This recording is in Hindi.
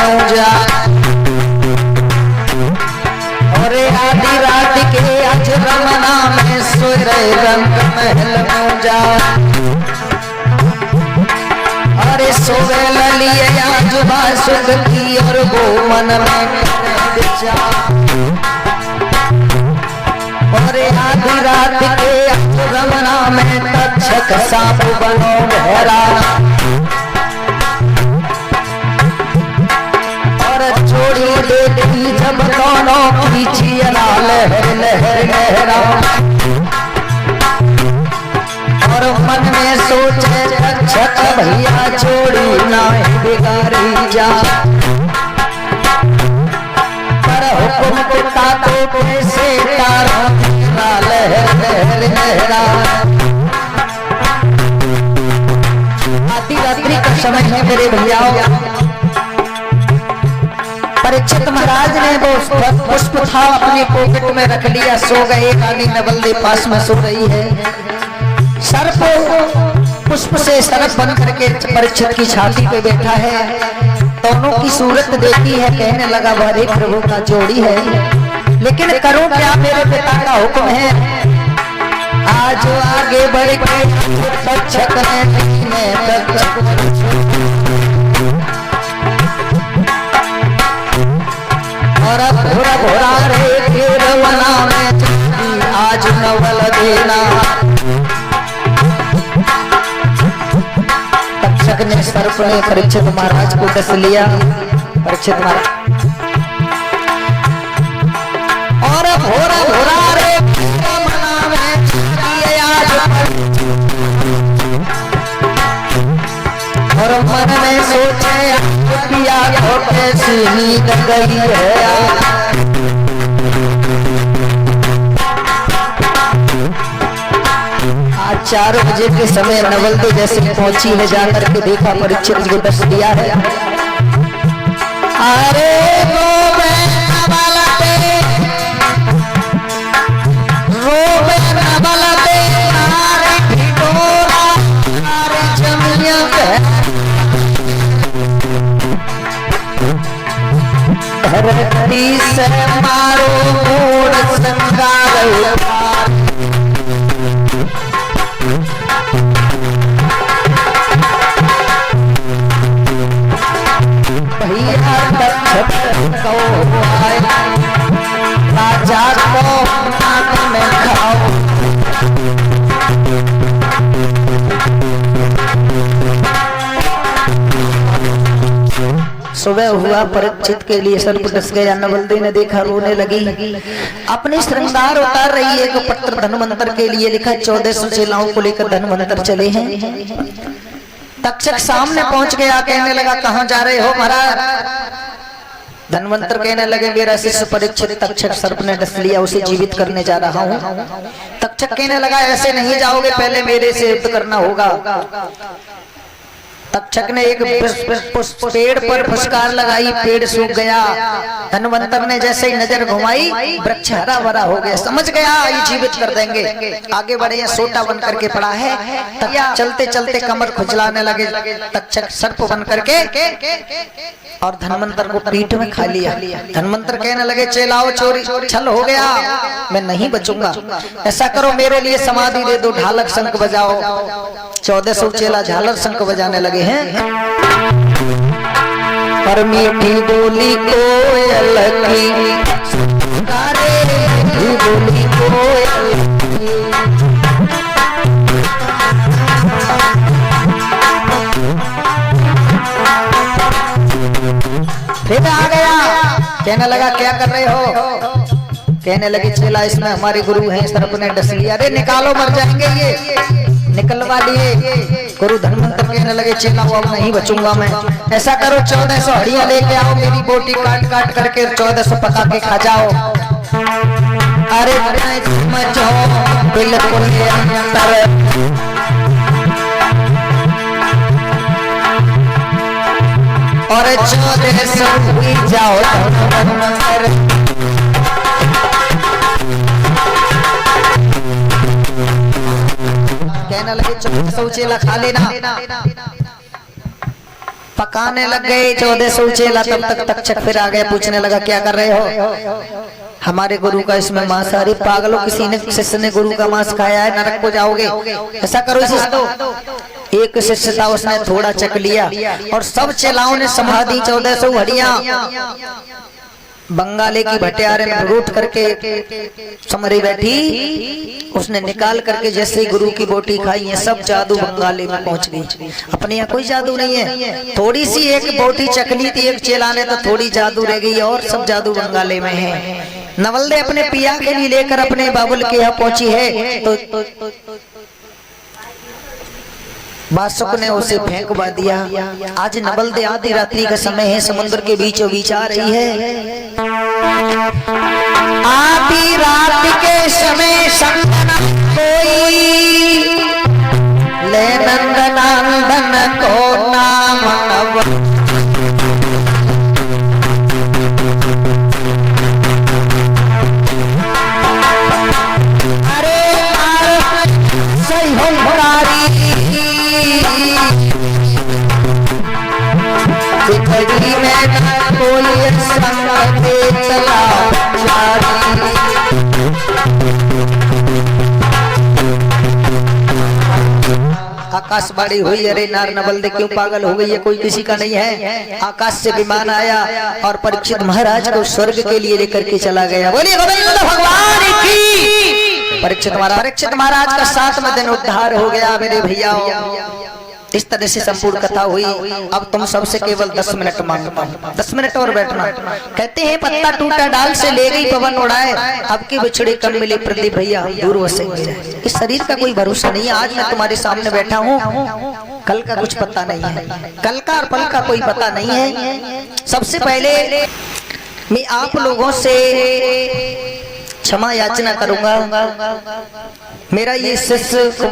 में जा और आधी रात के आज रमना में सोए रहे रंग महल में जा अरे सोवे ललिए आज बासुक की और वो मन में जा और आधी रात के आज रमना में तक्षक सांप बनो बहरा चोरी देखी जब दोनों खींची लहर लहर लहरा और मन में सोचे तक्षक भैया चोरी ना बिगाड़ी जा पर हुक्म पिता तो कैसे तारा लहर लहर लहरा आधी रात्रि का समय है मेरे भैया। परीक्षित महाराज ने वो पुष्प था अपने पॉकेट में रख लिया, सो गए। रानी नवल्ली पास में सो रही है। सर्प पुष्प से सर्प बन करके परीक्षित की छाती पे बैठा है। दोनों की सूरत देखी है, कहने लगा वारे प्रभु का जोड़ी है, लेकिन करूं क्या, मेरे पिता का हुक्म है। आज आगे बढ़ के तक्षक और घोड़ा घोड़ा रे फिर वना में आज नवल देना। तक्षक ने सर्प ने परीक्षित महाराज को डस लिया। परीक्षित महाराज और घोड़ा घोड़ा रे फिर वना में आज और मन में सोचे पिया को कैसी नींद गई है। आज 4 बजे के समय नवल्ली जैसे पहुंची है, जाकर के देखा परीक्षित को डस दिया है। अरे धरती से मारो मूड संगार भैया तक्षक को राजा को नाक में खाओ। सुबह हुआ, परीक्षित के लिए सर्प डस गया। नवल्ली ने देखा, रोने लगी। अपने श्रृंगार उतार रही है। एक पत्र धन्वंतर के लिए लिखा, 1400 चेलाओं को लेकर धन्वंतर चले हैं। तक्षक सामने पहुंच गया, कहने लगा कहां जा रहे हो महाराज। धन्वंतर कहने लगे मेरा शिष्य परीक्षित तक्षक सर्प ने डस लिया, उसे जीवित करने जा रहा हूं। तक्षक कहने लगा ऐसे नहीं जाओगे, पहले मेरे से युद्ध करना होगा। तक्षक ने एक पेड़ पर फुसकार लगाई, पेड़ सूख गया। धन्वंतर ने जैसे ही नजर घुमाई, वृक्ष हरा भरा हो गया। समझ गया ये जीवित कर देंगे। आगे बढ़े, सोटा बन करके पड़ा है। चलते चलते कमर खुजलाने लगे। तक्षक सर्प बन करके और धन्वंतर को पीठ में खा लिया। धन्वंतर कहने लगे चेलाओ चोरी छल हो गया, मैं नहीं बचूंगा। ऐसा करो मेरे लिए समाधि दे दो, ढालक शंख बजाओ। 1400 चेला झालर शंख बजाने लगे हैं। पर मीठी बोली कोयल की, मीठी बोली कोयल की। फिर आ गया, कहने लगा क्या कर रहे हो। कहने लगे चेला इसमें हमारे गुरु हैं, सर्प ने डस लिया। अरे निकालो, मर जाएंगे ये, निकलवा लिए। गुरु धन्वंतर कहने लगे चेला अब नहीं बचूंगा मैं। ऐसा करो 1400 हड्डियां लेके आओ, मेरी बोटी काट काट करके 1400 पका के खा जाओ। अरे बिल्कुल और 1400 हुई जाओ। कहने लगे 1400 चेला खा लेना। पकाने लग गए 1400 चेला। तब तक तक्षक फिर आ गया, पूछने लगा क्या कर रहे हो? हमारे गुरु का इसमें मांस। अरे पागलों, किसी ने शिष्य ने गुरु का मांस खाया है, नरक को जाओगे। ऐसा करो, इसे दो। एक शिष्य था, उसने थोड़ा चख लिया और सब चेलाओं ने समाधि 1400 हड्डियां बंगाली की भटियारे में रूट करके समरी बैठी, उसने निकाल करके जैसे ही गुरु की बोटी खाई है, सब जादू बंगाली में पहुंच गई। अपने यहाँ कोई जादू नहीं है, थोड़ी सी एक बोटी चखली थी एक चेला ने, तो थोड़ी जादू रह गई और सब जादू बंगाली में है। नवलदे अपने पिया के लिए लेकर अपने बाबुल के यहाँ पहुंची है, तो बासुक ने उसे फेंकवा दिया। आज नवलदे आधी रात्रि का समय है, समुद्र के बीचों बीच आ रही है। आधी रात के समय संगना कोई ले नंदनंदन को नाम अरे सही हो जिंदगी में कोई संग चला आकाशवाणी हुई, अरे नार नवलदे क्यों पागल हो गई है, कोई किसी का नहीं है। आकाश से विमान आया और परीक्षित महाराज को स्वर्ग के लिए लेकर के चला गया। बोलिए गोविंद भगवान की। परीक्षित महाराज का 7वां दिन उद्धार हो गया मेरे भैया। इस तरह से संपूर्ण कथा हुई। अब तुम सबसे केवल 10 मिनट मांगता हूँ, 10 मिनट और बैठना। कहते हैं पत्ता टूटा डाल से ले गई पवन उड़ाए, अब की बिछड़े कब मिले प्रदीप भैया दूर वसेंगे। इस शरीर का कोई भरोसा नहीं है। आज मैं तुम्हारे सामने बैठा हूँ, कल का कुछ पता नहीं है, कल का और पल का कोई पता नहीं है। सबसे पहले मैं आप लोगों से क्षमा याचना करूंगा। मेरा ये शिष्य